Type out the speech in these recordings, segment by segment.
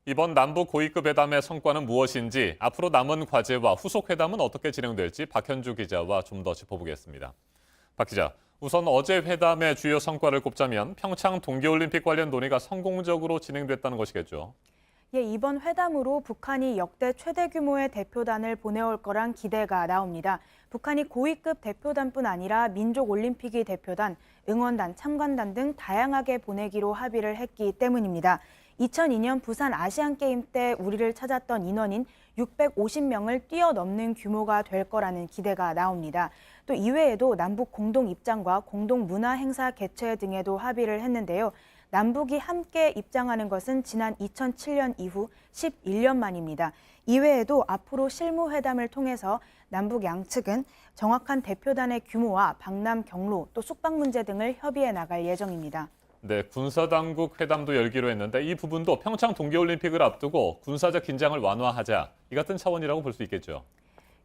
이번 남북 고위급 회담의 성과는 무엇인지, 앞으로 남은 과제와 후속 회담은 어떻게 진행될지 박현주 기자와 좀 더 짚어보겠습니다. 박 기자, 우선 어제 회담의 주요 성과를 꼽자면 평창 동계올림픽 관련 논의가 성공적으로 진행됐다는 것이겠죠. 예, 이번 회담으로 북한이 역대 최대 규모의 대표단을 보내올 거란 기대가 나옵니다. 북한이 고위급 대표단뿐 아니라 민족올림픽위 대표단, 응원단, 참관단 등 다양하게 보내기로 합의를 했기 때문입니다. 2002년 부산 아시안게임 때 우리를 찾았던 인원인 650명을 뛰어넘는 규모가 될 거라는 기대가 나옵니다. 또 이외에도 남북 공동 입장과 공동 문화 행사 개최 등에도 합의를 했는데요. 남북이 함께 입장하는 것은 지난 2007년 이후 11년 만입니다. 이외에도 앞으로 실무회담을 통해서 남북 양측은 정확한 대표단의 규모와 방남 경로, 또 숙박 문제 등을 협의해 나갈 예정입니다. 네, 군사당국 회담도 열기로 했는데 이 부분도 평창 동계올림픽을 앞두고 군사적 긴장을 완화하자, 이 같은 차원이라고 볼 수 있겠죠.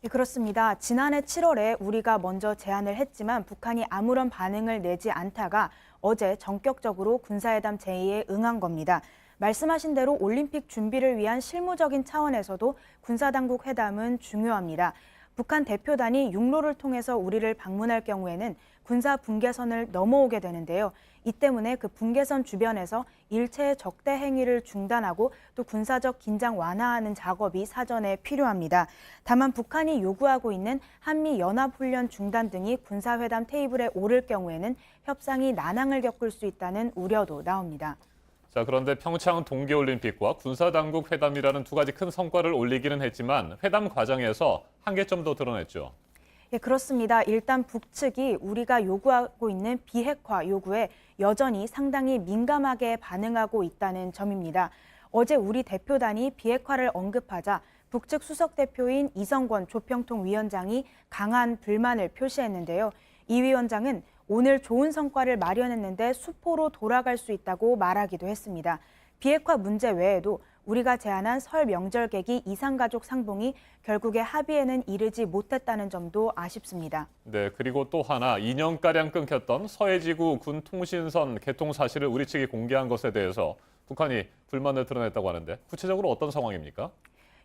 예, 그렇습니다. 지난해 7월에 우리가 먼저 제안을 했지만 북한이 아무런 반응을 내지 않다가 어제 전격적으로 군사회담 제의에 응한 겁니다. 말씀하신 대로 올림픽 준비를 위한 실무적인 차원에서도 군사당국 회담은 중요합니다. 북한 대표단이 육로를 통해서 우리를 방문할 경우에는 군사 분계선을 넘어오게 되는데요. 이 때문에 그 분계선 주변에서 일체의 적대 행위를 중단하고 또 군사적 긴장 완화하는 작업이 사전에 필요합니다. 다만 북한이 요구하고 있는 한미 연합훈련 중단 등이 군사회담 테이블에 오를 경우에는 협상이 난항을 겪을 수 있다는 우려도 나옵니다. 자, 그런데 평창 동계올림픽과 군사당국 회담이라는 두 가지 큰 성과를 올리기는 했지만 회담 과정에서 한계점도 드러냈죠. 예, 그렇습니다. 일단 북측이 우리가 요구하고 있는 비핵화 요구에 여전히 상당히 민감하게 반응하고 있다는 점입니다. 어제 우리 대표단이 비핵화를 언급하자 북측 수석 대표인 이성권 조평통위원장이 강한 불만을 표시했는데요. 이 위원장은 오늘 좋은 성과를 마련했는데 수포로 돌아갈 수 있다고 말하기도 했습니다. 비핵화 문제 외에도 우리가 제안한 설 명절 계기 이산가족 상봉이 결국에 합의에는 이르지 못했다는 점도 아쉽습니다. 네, 그리고 또 하나 2년가량 끊겼던 서해지구 군 통신선 개통 사실을 우리 측이 공개한 것에 대해서 북한이 불만을 드러냈다고 하는데 구체적으로 어떤 상황입니까?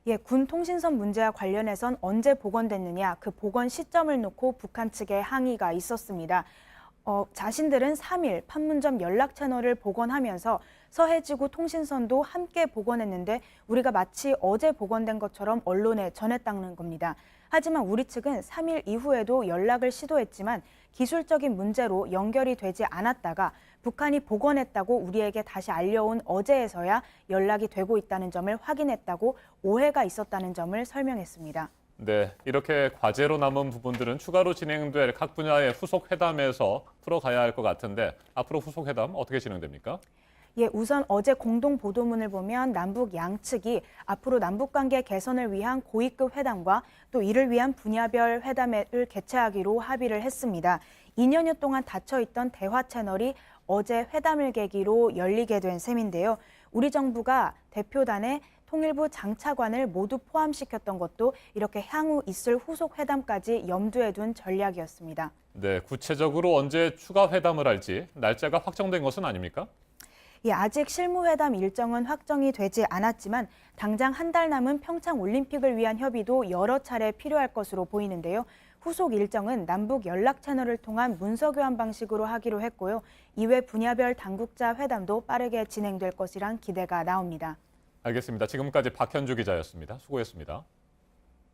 예, 군 통신선 문제와 관련해선 언제 복원됐느냐, 그 복원 시점을 놓고 북한 측에 항의가 있었습니다. 자신들은 3일 판문점 연락 채널을 복원하면서 서해지구 통신선도 함께 복원했는데 우리가 마치 어제 복원된 것처럼 언론에 전했다는 겁니다. 하지만 우리 측은 3일 이후에도 연락을 시도했지만 기술적인 문제로 연결이 되지 않았다가 북한이 복원했다고 우리에게 다시 알려온 어제에서야 연락이 되고 있다는 점을 확인했다고 오해가 있었다는 점을 설명했습니다. 네, 이렇게 과제로 남은 부분들은 추가로 진행될 각 분야의 후속 회담에서 풀어가야 할 것 같은데 앞으로 후속 회담 어떻게 진행됩니까? 예, 우선 어제 공동 보도문을 보면 남북 양측이 앞으로 남북관계 개선을 위한 고위급 회담과 또 이를 위한 분야별 회담을 개최하기로 합의를 했습니다. 2년여 동안 닫혀있던 대화 채널이 어제 회담을 계기로 열리게 된 셈인데요. 우리 정부가 대표단에 통일부 장차관을 모두 포함시켰던 것도 이렇게 향후 있을 후속 회담까지 염두에 둔 전략이었습니다. 네, 구체적으로 언제 추가 회담을 할지 날짜가 확정된 것은 아닙니까? 예, 아직 실무회담 일정은 확정이 되지 않았지만 당장 한 달 남은 평창 올림픽을 위한 협의도 여러 차례 필요할 것으로 보이는데요. 후속 일정은 남북 연락 채널을 통한 문서 교환 방식으로 하기로 했고요. 이외 분야별 당국자 회담도 빠르게 진행될 것이란 기대가 나옵니다. 알겠습니다. 지금까지 박현주 기자였습니다. 수고했습니다.